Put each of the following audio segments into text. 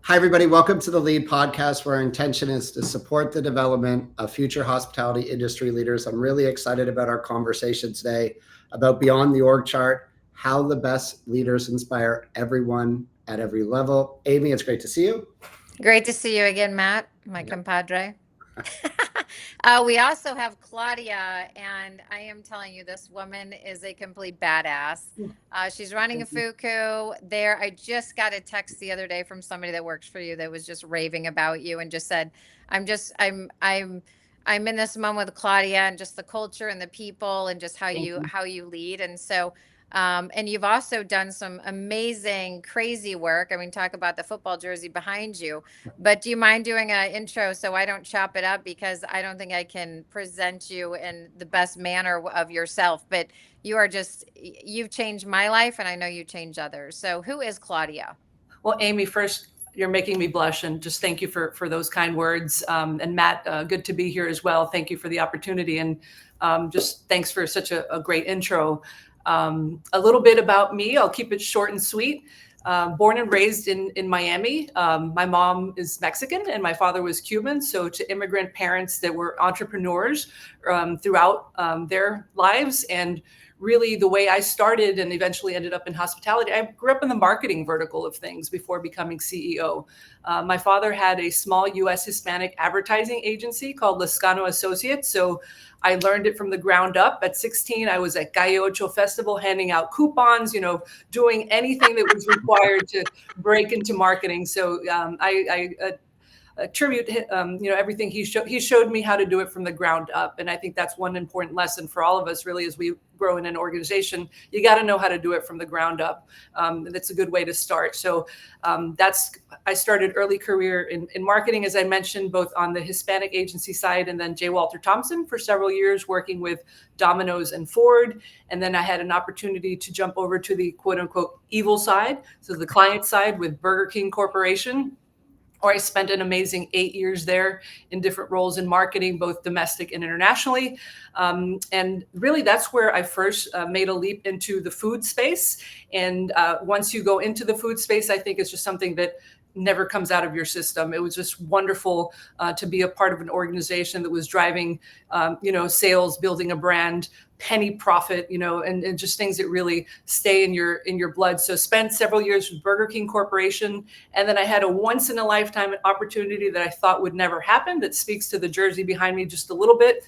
Hi, everybody. Welcome to the Lead Podcast, where our intention is to support the development of future hospitality industry leaders. I'm really excited about our conversation today about beyond the org chart, how the best leaders inspire everyone at every level. Amy, it's great to see you. Great to see you again, Matt, my compadre. We also have Claudia, and I am telling you, this woman is a complete badass. She's running a Fuku there. I just got a text the other day from somebody that works for you that was just raving about you and just said, I'm in this moment with Claudia and just the culture and the people and just how you lead." And so and you've also done some amazing, crazy work. I mean, talk about the football jersey behind you. But do you mind doing an intro so I don't chop it up? Because I don't think I can present you in the best manner of yourself. But you've changed my life, and I know you change others. So who is Claudia? Well, Amy, first, you're making me blush, and just thank you for those kind words. And Matt, good to be here as well. Thank you for the opportunity, and just thanks for such a great intro. A little bit about me. I'll keep it short and sweet. Born and raised in Miami. My mom is Mexican and my father was Cuban. So to immigrant parents that were entrepreneurs throughout their lives. And really the way I started and eventually ended up in hospitality, I grew up in the marketing vertical of things before becoming CEO. My father had a small US Hispanic advertising agency called Lezcano Associates. So I learned it from the ground up. At 16, I was at Calle Ocho Festival handing out coupons, doing anything that was required to break into marketing. So I attribute everything he showed me how to do it from the ground up. And I think that's one important lesson for all of us, really, as we grow in an organization. You got to know how to do it from the ground up. That's a good way to start. So I started early career in marketing, as I mentioned, both on the Hispanic agency side and then J. Walter Thompson for several years, working with Domino's and Ford. And then I had an opportunity to jump over to the quote unquote evil side, so the client side with Burger King Corporation, or I spent an amazing 8 years there in different roles in marketing, both domestic and internationally. And really, that's where I first made a leap into the food space. And once you go into the food space, I think it's just something that never comes out of your system. It was just wonderful to be a part of an organization that was driving, sales, building a brand, penny profit, and just things that really stay in your blood. So spent several years with Burger King Corporation. And then I had a once in a lifetime opportunity that I thought would never happen, that speaks to the jersey behind me just a little bit.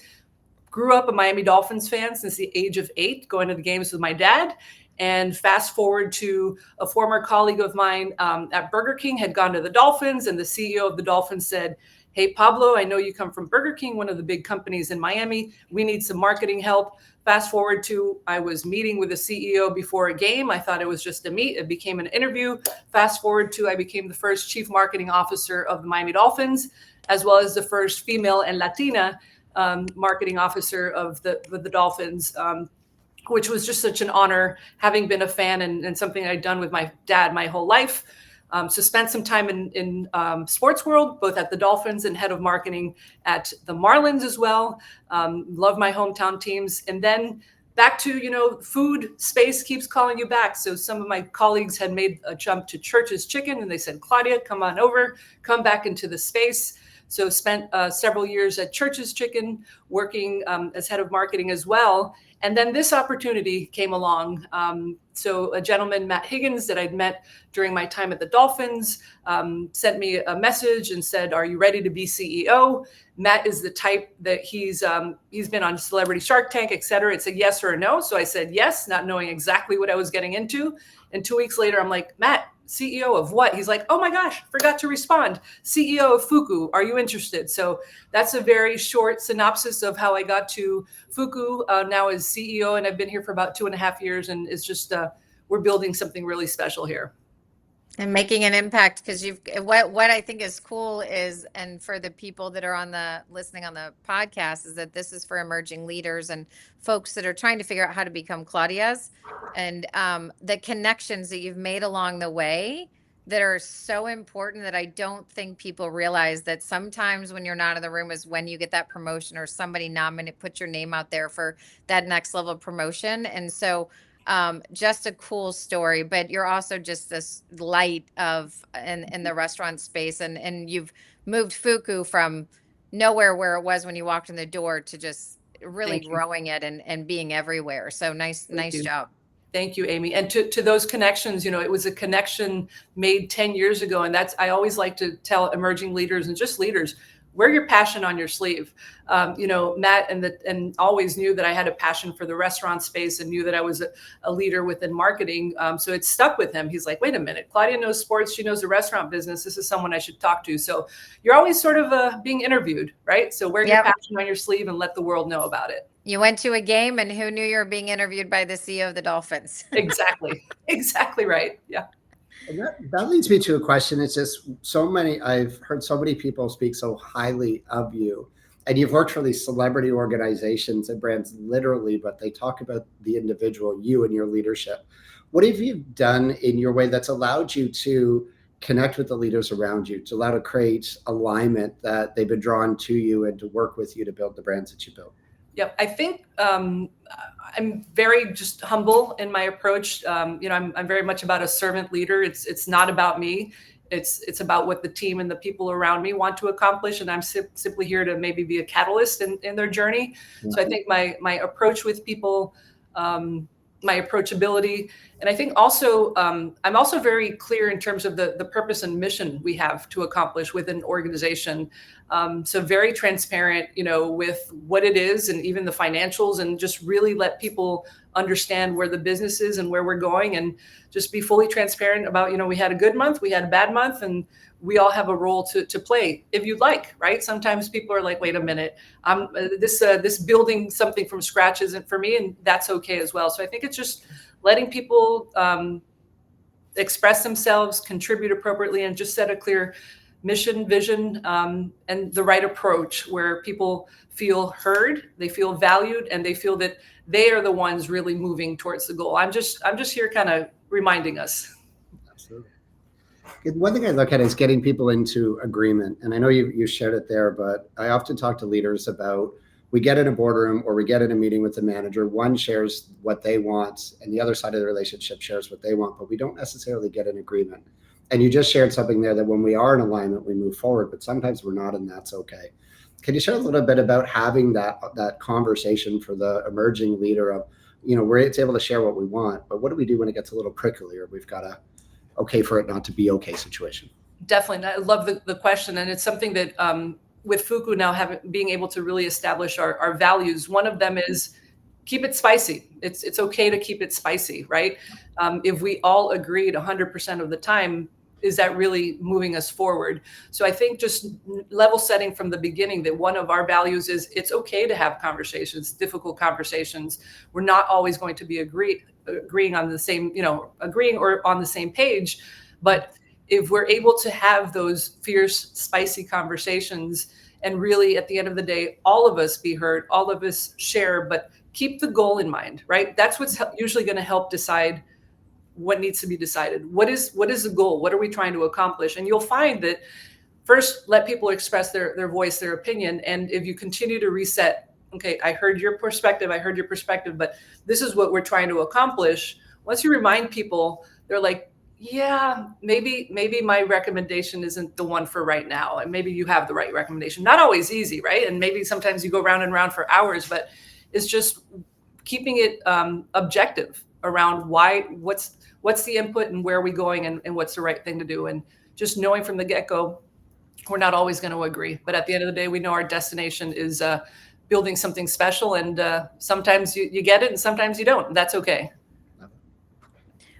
Grew up a Miami Dolphins fan since the age of 8, going to the games with my dad. And fast forward to a former colleague of mine at Burger King had gone to the Dolphins, and the CEO of the Dolphins said, "Hey, Pablo, I know you come from Burger King, one of the big companies in Miami. We need some marketing help." Fast forward to I was meeting with the CEO before a game. I thought it was just a meet. It became an interview. Fast forward to I became the first chief marketing officer of the Miami Dolphins, as well as the first female and Latina marketing officer of the Dolphins. Which was just such an honor, having been a fan and something I'd done with my dad my whole life. So spent some time in sports world, both at the Dolphins and head of marketing at the Marlins as well. Love my hometown teams. And then back to, food space keeps calling you back. So some of my colleagues had made a jump to Church's Chicken, and they said, "Claudia, come on over, come back into the space." So spent several years at Church's Chicken, working as head of marketing as well. And then this opportunity came along. So a gentleman, Matt Higgins, that I'd met during my time at the Dolphins, sent me a message and said, "Are you ready to be CEO?" Matt is the type that he's been on Celebrity Shark Tank, et cetera. It's a yes or a no. So I said yes, not knowing exactly what I was getting into. And 2 weeks later, I'm like, "Matt, CEO of what?" He's like, "Oh my gosh, forgot to respond. CEO of Fuku. Are you interested?" So that's a very short synopsis of how I got to Fuku now as CEO. And I've been here for about 2.5 years. And it's just, we're building something really special here. And making an impact, because what I think is cool is, and for the people that are listening on the podcast, is that this is for emerging leaders and folks that are trying to figure out how to become Claudia's, and the connections that you've made along the way that are so important, that I don't think people realize that sometimes when you're not in the room is when you get that promotion, or somebody put your name out there for that next level of promotion. And so Just a cool story, but you're also just this light of in the restaurant space, and you've moved Fuku from nowhere where it was when you walked in the door to just really Thank you. growing it and being everywhere. So nice you. job. Thank you, Amy. And to those connections, it was a connection made 10 years ago. And I always like to tell emerging leaders and just leaders, wear your passion on your sleeve. Matt and always knew that I had a passion for the restaurant space and knew that I was a leader within marketing. So it stuck with him. He's like, wait a minute, Claudia knows sports. She knows the restaurant business. This is someone I should talk to. So you're always sort of being interviewed, right? So wear your passion on your sleeve and let the world know about it. You went to a game, and who knew you were being interviewed by the CEO of the Dolphins? Exactly. Exactly right. Yeah. And that leads me to a question. It's just I've heard so many people speak so highly of you, and you've worked for these celebrity organizations and brands literally, but they talk about the individual, you and your leadership. What have you done in your way that's allowed you to connect with the leaders around you, to allow to create alignment that they've been drawn to you and to work with you to build the brands that you built? Yeah, I think I'm very just humble in my approach. I'm very much about a servant leader. It's not about me. It's about what the team and the people around me want to accomplish, and I'm simply here to maybe be a catalyst in their journey. Mm-hmm. So I think my approach with people, my approachability, and I think also I'm also very clear in terms of the purpose and mission we have to accomplish within an organization. So very transparent, with what it is and even the financials, and just really let people understand where the business is and where we're going, and just be fully transparent about, we had a good month, we had a bad month, and we all have a role to play if you'd like, right? Sometimes people are like, wait a minute, this building something from scratch isn't for me, and that's okay as well. So I think it's just letting people express themselves, contribute appropriately, and just set a clear mission, vision, and the right approach where people feel heard, they feel valued, and they feel that they are the ones really moving towards the goal. I'm just here kind of reminding us. Absolutely. One thing I look at is getting people into agreement. And I know you shared it there, but I often talk to leaders about, we get in a boardroom or we get in a meeting with the manager, one shares what they want and the other side of the relationship shares what they want, but we don't necessarily get an agreement. And you just shared something there that when we are in alignment, we move forward, but sometimes we're not, and that's okay. Can you share a little bit about having that conversation for the emerging leader of, we're able to share what we want, but what do we do when it gets a little prickly, or we've got a okay for it not to be okay situation? Definitely. I love the question. And it's something that with Fuku now being able to really establish our values, one of them is keep it spicy. It's okay to keep it spicy, right? If we all agreed 100% of the time, is that really moving us forward? So I think just level setting from the beginning that one of our values is it's okay to have conversations, difficult conversations. We're not always going to be agreeing on the same, agreeing or on the same page. But if we're able to have those fierce, spicy conversations, and really at the end of the day, all of us be heard, all of us share, but keep the goal in mind, right? That's what's usually going to help decide what needs to be decided. What is the goal? What are we trying to accomplish? And you'll find that first, let people express their voice, their opinion. And if you continue to reset, okay, I heard your perspective, but this is what we're trying to accomplish. Once you remind people, they're like, yeah, maybe my recommendation isn't the one for right now. And maybe you have the right recommendation. Not always easy, right? And maybe sometimes you go round and round for hours, but it's just keeping it objective around what's the input and where are we going and what's the right thing to do. And just knowing from the get-go, we're not always going to agree. But at the end of the day, we know our destination is building something special. And sometimes you get it and sometimes you don't. That's okay.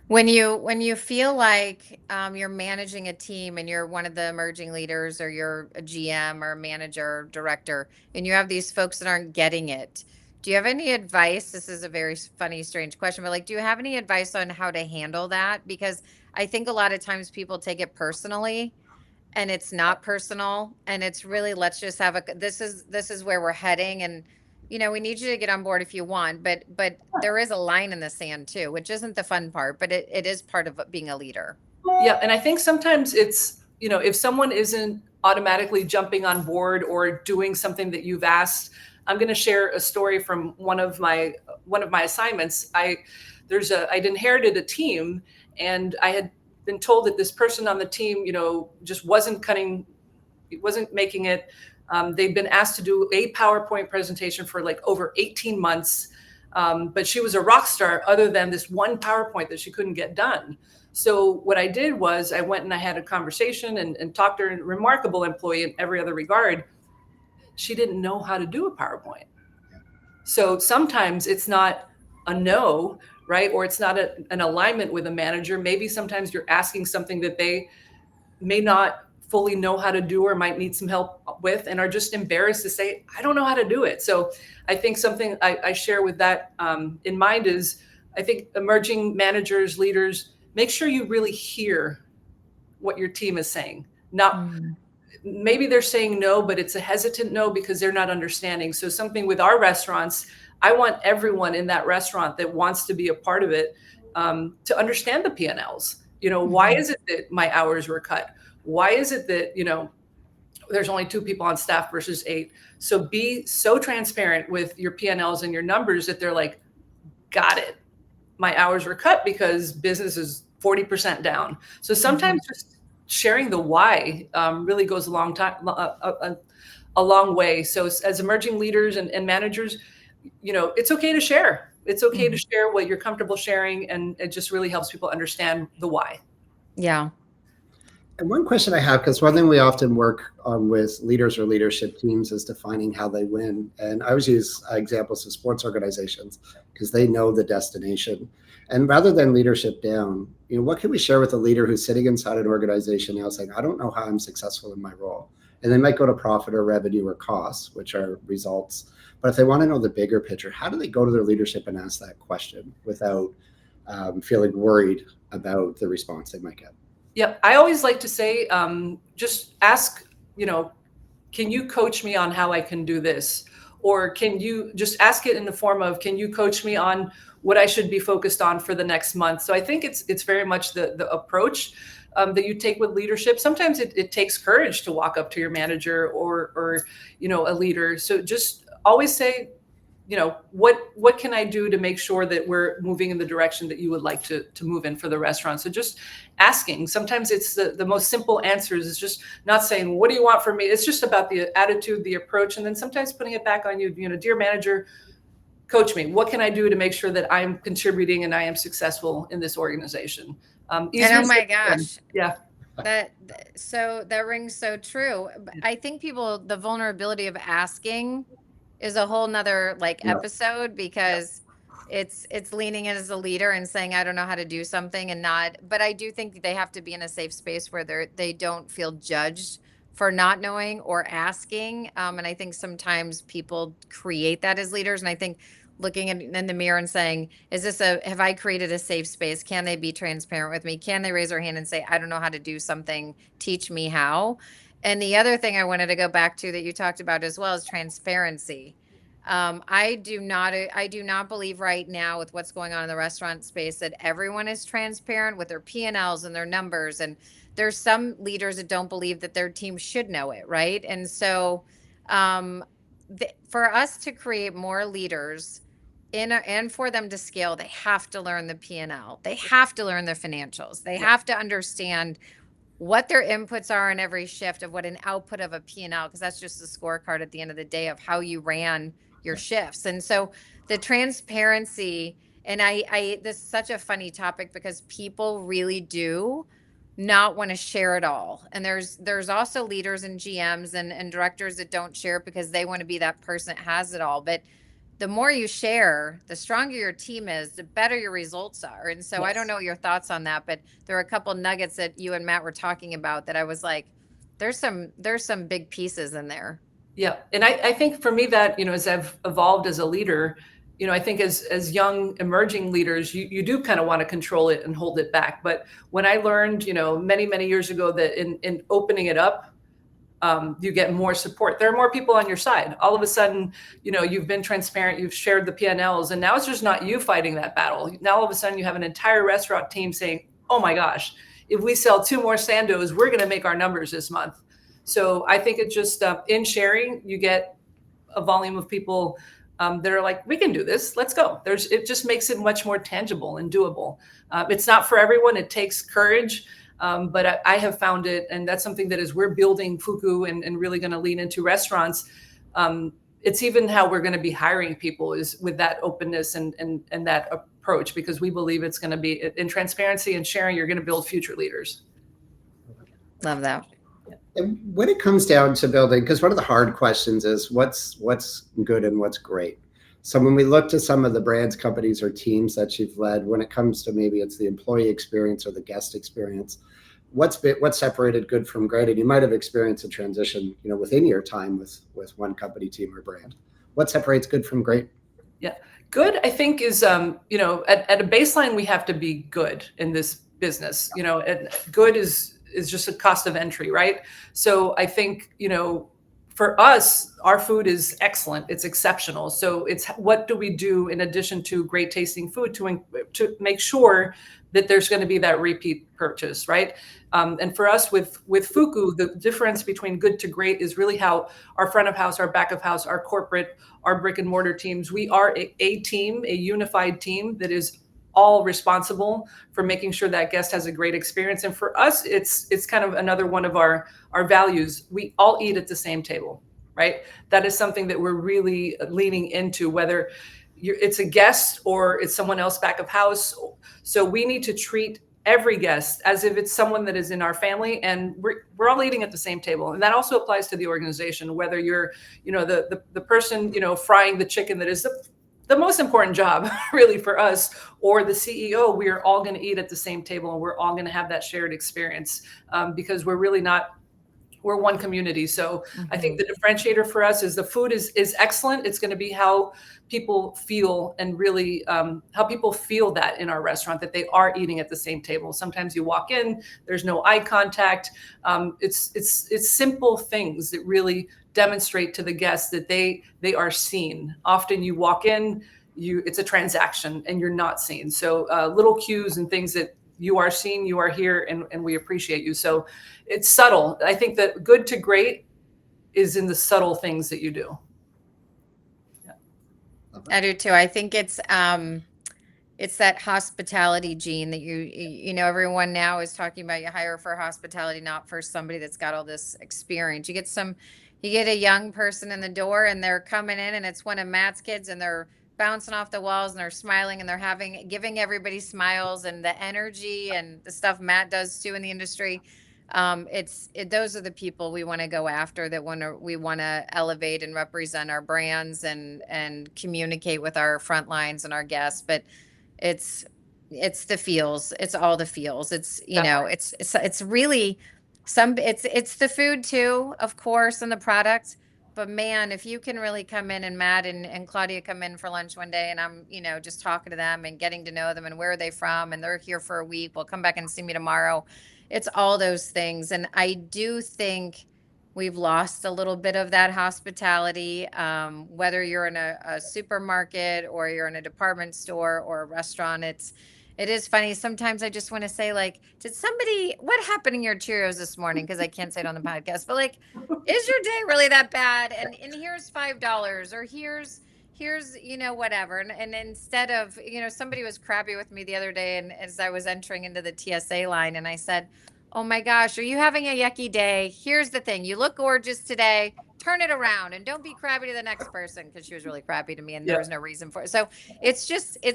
When you feel like you're managing a team and you're one of the emerging leaders, or you're a GM or a manager, director, and you have these folks that aren't getting it, do you have any advice? This is a very funny, strange question, but do you have any advice on how to handle that? Because I think a lot of times people take it personally, and it's not personal, and it's really, let's just have this is where we're heading, and we need you to get on board if you want, but there is a line in the sand too, which isn't the fun part, but it is part of being a leader. Yeah. And I think sometimes it's, if someone isn't automatically jumping on board or doing something that you've asked, I'm going to share a story from one of my assignments. I'd inherited a team, and I had been told that this person on the team, just wasn't making it. They'd been asked to do a PowerPoint presentation for like over 18 months. But she was a rock star other than this one PowerPoint that she couldn't get done. So what I did was I went and I had a conversation and talked to her, a remarkable employee in every other regard. She didn't know how to do a PowerPoint. So sometimes it's not a no, right? Or it's not an alignment with a manager. Maybe sometimes you're asking something that they may not fully know how to do or might need some help with, and are just embarrassed to say, I don't know how to do it. So I think something I share with that in mind is, I think emerging managers, leaders, make sure you really hear what your team is saying. Not maybe they're saying no, but it's a hesitant no because they're not understanding. So something with our restaurants, I want everyone in that restaurant that wants to be a part of it to understand the P&Ls. Why is it that my hours were cut? Why is it that, there's only 2 people on staff versus 8? So be so transparent with your P&Ls and your numbers that they're like, got it. My hours were cut because business is 40% down. So sometimes just sharing the why really goes a long way. So as emerging leaders and managers, it's okay to share. It's okay to share what you're comfortable sharing, and it just really helps people understand the why. Yeah. And one question I have, because one thing we often work on with leaders or leadership teams is defining how they win. And I always use examples of sports organizations because they know the destination. And rather than leadership down, what can we share with a leader who's sitting inside an organization now saying, I don't know how I'm successful in my role. And they might go to profit or revenue or costs, which are results. But if they want to know the bigger picture, how do they go to their leadership and ask that question without feeling worried about the response they might get? Yep. I always like to say, just ask, can you coach me on how I can do this? Or can you just ask it in the form of, can you coach me on what I should be focused on for the next month? So I think it's very much the approach that you take with leadership. Sometimes it takes courage to walk up to your manager or a leader. So just always say, what can I do to make sure that we're moving in the direction that you would like to move in for the restaurant? So just asking. Sometimes it's the most simple answers is just not saying, what do you want from me? It's just about the attitude, the approach, and then sometimes putting it back on you, dear manager, coach me. What can I do to make sure that I'm contributing and I am successful in this organization? And oh my gosh. Yeah. That rings so true. I think the vulnerability of asking is a whole nother episode, because it's leaning in as a leader and saying, I don't know how to do something, but I do think they have to be in a safe space where they don't feel judged for not knowing or asking. And I think sometimes people create that as leaders. And I think looking in the mirror and saying, have I created a safe space? Can they be transparent with me? Can they raise their hand and say, I don't know how to do something, teach me how? And the other thing I wanted to go back to that you talked about as well is transparency. I do not believe right now with what's going on in the restaurant space that everyone is transparent with their P&Ls and their numbers. And there's some leaders that don't believe that their team should know it, right? And so for us to create more leaders and for them to scale, they have to learn the P&L. They have to learn the financials. They have to understand what their inputs are in every shift of what an output of a P&L, because that's just the scorecard at the end of the day of how you ran your shifts. And so the transparency, and this is such a funny topic because people really do not want to share it all. And there's also leaders and GMs and directors that don't share it because they want to be that person that has it all. But the more you share, the stronger your team is, the better your results are. And so I don't know your thoughts on that, but there are a couple nuggets that you and Matt were talking about that I was like, there's some big pieces in there. Yeah. And I think for me that, as I've evolved as a leader, I think as young emerging leaders, you do kind of want to control it and hold it back. But when I learned, many, many years ago that in opening it up, you get more support. There are more people on your side. All of a sudden, you've been transparent, you've shared the P&Ls, and now it's just not you fighting that battle. Now, all of a sudden you have an entire restaurant team saying, oh my gosh, if we sell 2 more Sandos, we're going to make our numbers this month. So I think it's just in sharing, you get a volume of people that are like, we can do this, let's go. It just makes it much more tangible and doable. It's not for everyone, it takes courage, but I have found it, and that's something that as we're building Fuku and really going to lean into restaurants, it's even how we're going to be hiring people is with that openness and that approach, because we believe it's going to be in transparency and sharing, you're going to build future leaders. Love that. And when it comes down to building, because one of the hard questions is what's good and what's great. So when we look to some of the brands, companies, or teams that you've led, when it comes to maybe it's the employee experience or the guest experience, what separated good from great? And you might have experienced a transition, within your time with one company, team, or brand. What separates good from great? Yeah, good, I think, is at a baseline we have to be good in this business. And good is just a cost of entry, right? So I think for us, our food is excellent. It's exceptional. So it's what do we do in addition to great tasting food to make sure that there's going to be that repeat purchase, right? And for us with Fuku, the difference between good to great is really how our front of house, our back of house, our corporate, our brick and mortar teams, we are a team, a unified team that is all responsible for making sure that guest has a great experience. And for us, it's kind of another one of our values. We all eat at the same table, right? That is something that we're really leaning into, whether it's a guest or it's someone else back of house. So we need to treat every guest as if it's someone that is in our family, and we're all eating at the same table. And that also applies to the organization, whether you're, the person, frying the chicken that is the most important job really for us, or the CEO, we are all going to eat at the same table and we're all going to have that shared experience, because we're one community. So I think the differentiator for us is the food is excellent. It's going to be how people feel, and really how people feel that in our restaurant, that they are eating at the same table. Sometimes you walk in, there's no eye contact. It's simple things that really demonstrate to the guests that they are seen. Often you walk in, it's a transaction and you're not seen. So little cues and things that you are seen, you are here, and we appreciate you. So it's subtle. I think that good to great is in the subtle things that you do. Yeah. I do too. I think it's that hospitality gene that everyone now is talking about. You hire for hospitality, not for somebody that's got all this experience. You get a young person in the door and they're coming in and it's one of Matt's kids and they're bouncing off the walls and they're smiling and they're giving everybody smiles, and the energy and the stuff Matt does too in the industry. Those are the people we want to go after, we want to elevate and represent our brands and communicate with our front lines and our guests. But it's the feels, it's all the feels. It's, it's really it's the food too, of course, and the product. But man, if you can really come in, and Matt and Claudia come in for lunch one day and I'm, just talking to them and getting to know them and where are they from, and they're here for a week, well, come back and see me tomorrow. It's all those things. And I do think we've lost a little bit of that hospitality, whether you're in a supermarket or you're in a department store or a restaurant. It is funny. Sometimes I just want to say, like, what happened in your Cheerios this morning? Because I can't say it on the podcast, but like, is your day really that bad? And here's $5, or here's whatever. And instead of, somebody was crappy with me the other day, and as I was entering into the TSA line, and I said, oh my gosh, are you having a yucky day? Here's the thing. You look gorgeous today. Turn it around and don't be crappy to the next person, because she was really crappy to me and there was no reason for it. So it's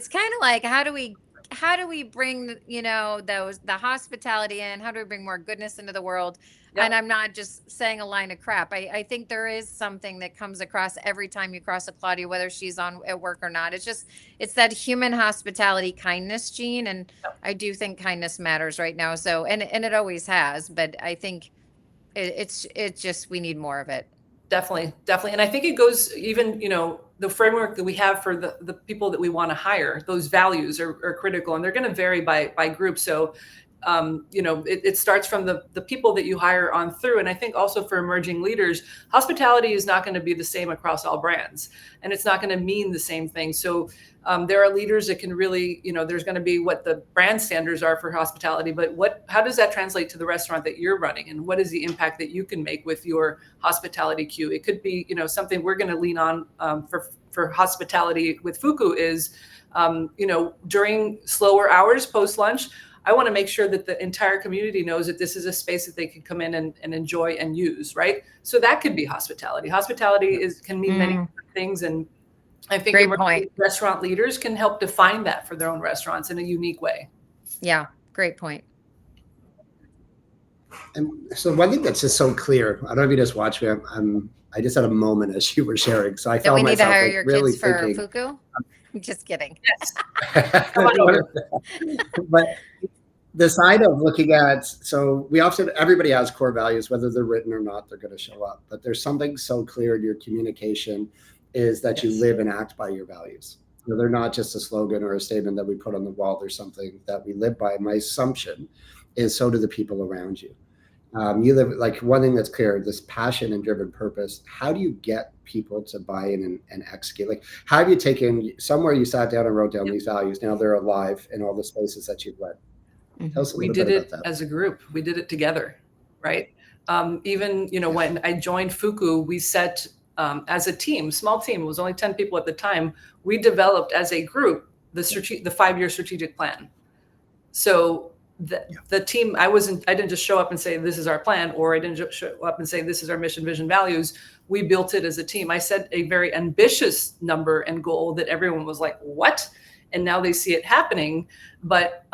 kind of like, how do we bring, the hospitality in? How do we bring more goodness into the world? Yep. And I'm not just saying a line of crap. I think there is something that comes across every time you cross a Claudia, whether she's at work or not. It's that human hospitality, kindness gene. And yep. I do think kindness matters right now. So, and it always has, but I think it's just, we need more of it. Definitely. And I think it goes even, the framework that we have for the people that we want to hire, those values are critical, and they're going to vary by group. So it starts from the people that you hire on through. And I think also for emerging leaders, hospitality is not going to be the same across all brands, and it's not going to mean the same thing. So there are leaders that can really, there's going to be what the brand standards are for hospitality, but how does that translate to the restaurant that you're running, and what is the impact that you can make with your hospitality queue? It could be, something we're going to lean on for hospitality with Fuku is, during slower hours post lunch, I want to make sure that the entire community knows that this is a space that they can come in and enjoy and use, right? So that could be hospitality. Hospitality can mean many different things, and I think restaurant leaders can help define that for their own restaurants in a unique way. Yeah, great point. And so one thing that's just so clear, I don't know if you just watched me, I just had a moment as you were sharing. So I felt we need myself to hire like your really kids for thinking, Fuku? I'm just kidding. Yes. But the side of looking at, so everybody has core values, whether they're written or not, they're going to show up. But there's something so clear in your communication is that you live and act by your values. So they're not just a slogan or a statement that we put on the wall. There's something that we live by. My assumption is so do the people around you. You live, like, one thing that's clear, this passion and driven purpose. How do you get people to buy in and execute? Like, how have you taken somewhere you sat down and wrote down these values? Now they're alive in all the spaces that you've led. Tell us a little bit about that. As a group. We did it together, right? Even, when I joined Fuku, we set, as a team, small team, it was only 10 people at the time, we developed as a group the 5-year strategic plan. So the team, I didn't just show up and say, this is our plan, or I didn't just show up and say, this is our mission, vision, values. We built it as a team. I set a very ambitious number and goal that everyone was like, what? And now they see it happening. But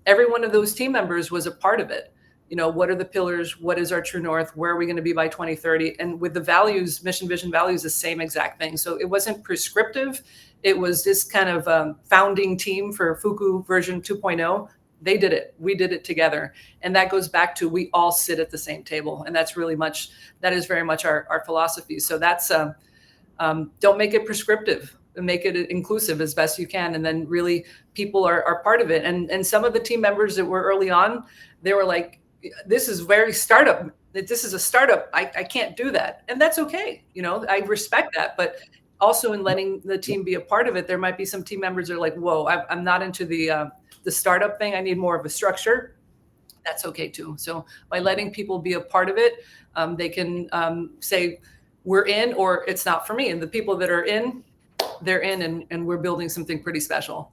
every one of those team members was a part of it. What are the pillars? What is our true north? Where are we going to be by 2030? And with the values, mission, vision, values, the same exact thing. So it wasn't prescriptive. It was this kind of founding team for Fuku version 2.0. They did it. We did it together. And that goes back to, we all sit at the same table. And that is very much our philosophy. So that's, don't make it prescriptive, make it inclusive as best you can. And then really people are part of it. And some of the team members that were early on, they were like, this is very startup. This is a startup. I can't do that. And that's okay. I respect that. But also in letting the team be a part of it, there might be some team members that are like, whoa, I'm not into the startup thing. I need more of a structure. That's okay too. So by letting people be a part of it, they can say, we're in, or it's not for me. And the people that are in, they're in, and we're building something pretty special.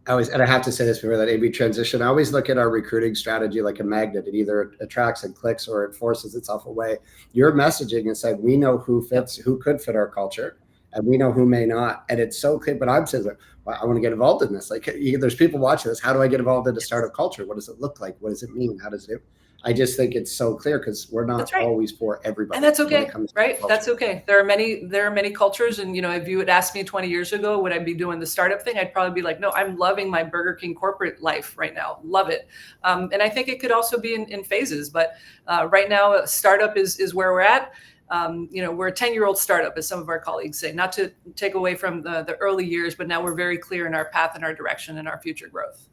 And I have to say this before that AB transition, I always look at our recruiting strategy like a magnet. It either attracts and clicks, or it forces itself away. Your messaging is saying, we know who fits, who could fit our culture, and we know who may not. And it's so clear. But I'm saying, well, I want to get involved in this. Like, there's people watching this. How do I get involved in a startup culture? What does it look like? What does it mean? How does it? I just think it's so clear, because we're not always for everybody. And that's okay, right? That's okay. There are many cultures. And, if you had asked me 20 years ago, would I be doing the startup thing? I'd probably be like, no, I'm loving my Burger King corporate life right now. Love it. And I think it could also be in phases. But right now, startup is where we're at. We're a 10-year-old startup, as some of our colleagues say, not to take away from the early years, but now we're very clear in our path and our direction and our future growth.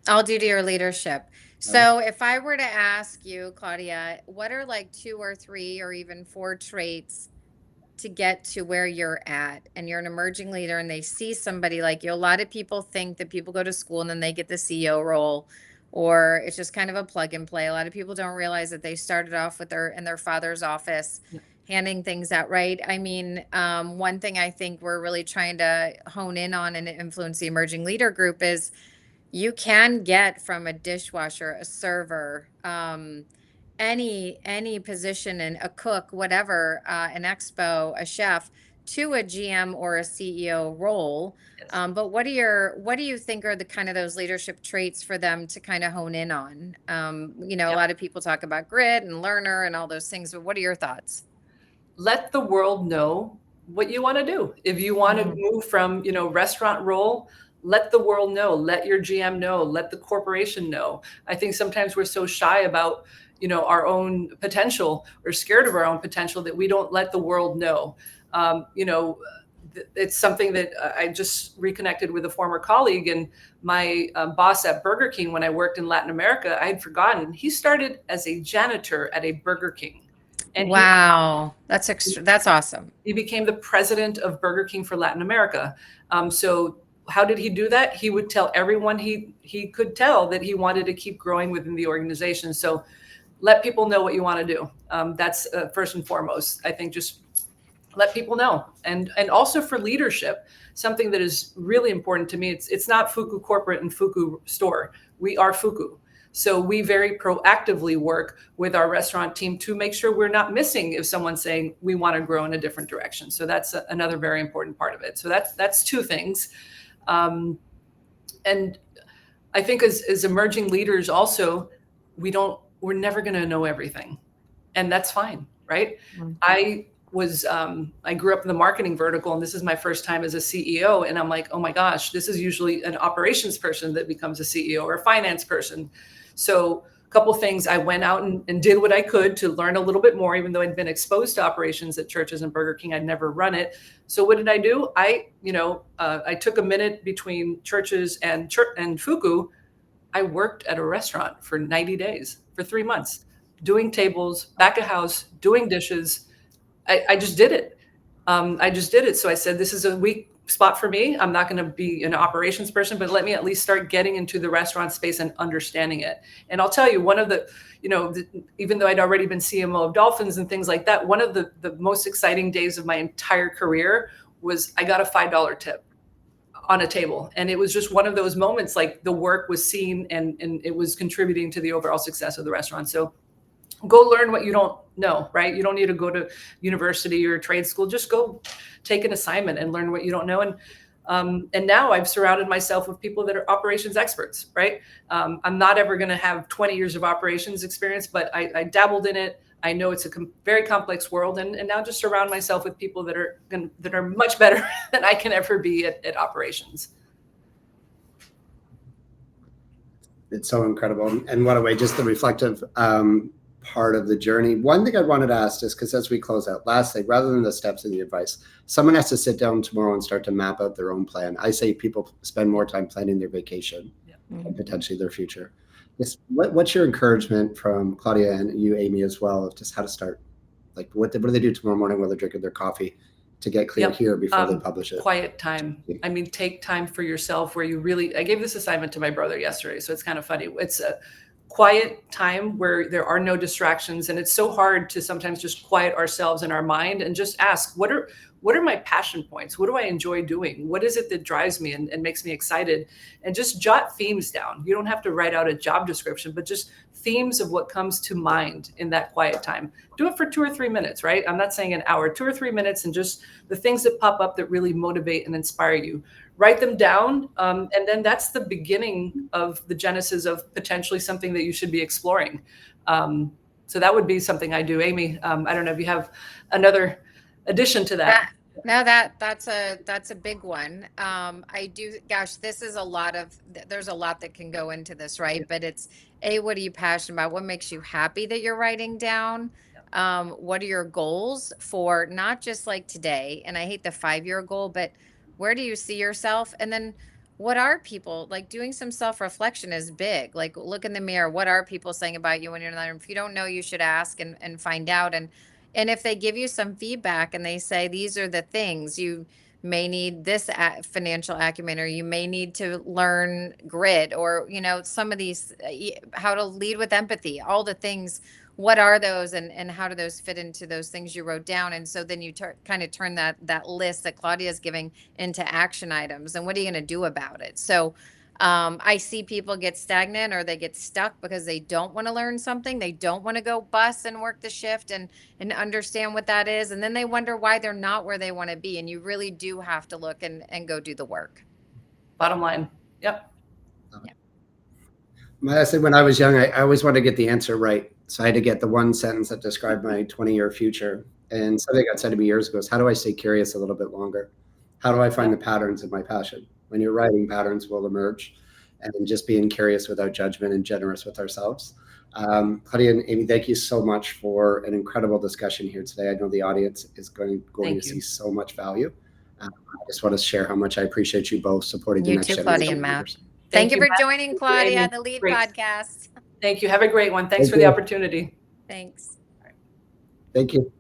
All due to your leadership. So if I were to ask you, Claudia, what are like 2 or 3 or even 4 traits to get to where you're at, and you're an emerging leader and they see somebody like you? A lot of people think that people go to school and then they get the CEO role, or it's just kind of a plug and play. A lot of people don't realize that they started off in their father's office, handing things out, right? I mean, one thing I think we're really trying to hone in on and influence the emerging leader group is, you can get from a dishwasher, a server, any position, in a cook, whatever, an expo, a chef, to a GM or a CEO role. Yes. But what do you think are the kind of those leadership traits for them to kind of hone in on? A lot of people talk about grit and learner and all those things, but what are your thoughts? Let the world know what you want to do. If you want to move from, restaurant role, let the world know, let your GM know, let the corporation know. I think sometimes we're so shy about, our own potential, or scared of our own potential, that we don't let the world know. it's something that I just reconnected with a former colleague, and my boss at Burger King when I worked in Latin America, I had forgotten. He started as a janitor at a Burger King. And wow, that's awesome. he became the president of Burger King for Latin America. So how did he do that? He would tell everyone he could tell that he wanted to keep growing within the organization. So let people know what you want to do. That's first and foremost. I think just let people know. And also for leadership, something that is really important to me, it's not Fuku corporate and Fuku store. We are Fuku. So we very proactively work with our restaurant team to make sure we're not missing if someone's saying we want to grow in a different direction. So that's another very important part of it. So that's two things. And I think as emerging leaders also, we're never going to know everything, and that's fine. Right. Mm-hmm. I grew up in the marketing vertical, and this is my first time as a CEO. And I'm like, oh my gosh, this is usually an operations person that becomes a CEO or a finance person. So a couple of things, I went out and did what I could to learn a little bit more, even though I'd been exposed to operations at churches and Burger King. I'd never run it. So what did I do? I took a minute between churches and Fuku. I worked at a restaurant for 90 days, for 3 months, doing tables, back of house, doing dishes. I just did it. So I said, this is a weak spot for me. I'm not going to be an operations person, but let me at least start getting into the restaurant space and understanding it. And I'll tell you, one of the, even though I'd already been CMO of Dolphins and things like that, one of the most exciting days of my entire career was I got a $5 tip on a table. And it was just one of those moments, like the work was seen and it was contributing to the overall success of the restaurant. So go learn what you don't know, right? You don't need to go to university or trade school. Just go take an assignment and learn what you don't know. And now I've surrounded myself with people that are operations experts, right? I'm not ever going to have 20 years of operations experience, but I dabbled in it. I know it's a very complex world, and now just surround myself with people that are much better than I can ever be at operations. It's so incredible. And what a way, just the reflective part of the journey. One thing I wanted to ask is, because as we close out, lastly, rather than the steps and the advice, someone has to sit down tomorrow and start to map out their own plan. I say people spend more time planning their vacation and potentially their future. What's your encouragement from Claudia and you, Amy, as well, of just how to start? Like, what do they do tomorrow morning while they're drinking their coffee to get clear here before they publish it? Quiet time. I mean, take time for yourself where you really, I gave this assignment to my brother yesterday, so it's kind of funny. It's a quiet time where there are no distractions. And it's so hard to sometimes just quiet ourselves in our mind and just ask, what are my passion points? What do I enjoy doing? What is it that drives me and makes me excited? And just jot themes down. You don't have to write out a job description, but just themes of what comes to mind in that quiet time. Do it for 2 or 3 minutes, right? I'm not saying an hour, 2 or 3 minutes, and just the things that pop up that really motivate and inspire you. Write them down, and then that's the beginning of the genesis of potentially something that you should be exploring. So that would be something I do. Amy, I don't know if you have another addition to that. No, that's a big one. I do. Gosh, there's a lot that can go into this, right? But it's what are you passionate about? What makes you happy that you're writing down? What are your goals for not just like today? And I hate the 5-year goal, but where do you see yourself? And then what are people like? Doing some self-reflection is big. Like, look in the mirror. What are people saying about you when you're in the room? If you don't know, you should ask and find out. And if they give you some feedback and they say, these are the things you may need, this financial acumen, or you may need to learn grit, or, some of these, how to lead with empathy, all the things, what are those and how do those fit into those things you wrote down? And so then you kind of turn that list that Claudia is giving into action items. And what are you going to do about it? So I see people get stagnant or they get stuck because they don't want to learn something. They don't want to go bus and work the shift and understand what that is. And then they wonder why they're not where they want to be. And you really do have to look and go do the work. Bottom line. Yep. I said when I was young, I always wanted to get the answer right. So I had to get the one sentence that described my 20-year future. And something got said to me years ago is, how do I stay curious a little bit longer? How do I find the patterns of my passion? When you're writing, patterns will emerge, and just being curious without judgment and generous with ourselves. Claudia and Amy, thank you so much for an incredible discussion here today. I know the audience is going to see so much value. I just want to share how much I appreciate you both supporting the You next too, generation Claudia of and Matt. leaders. Thank you for Matt. joining, Thank you, Claudia, Amy. the Lead Great. podcast. Thank you. Have a great one. Thanks Thank for the you. opportunity. Thanks. Thank you.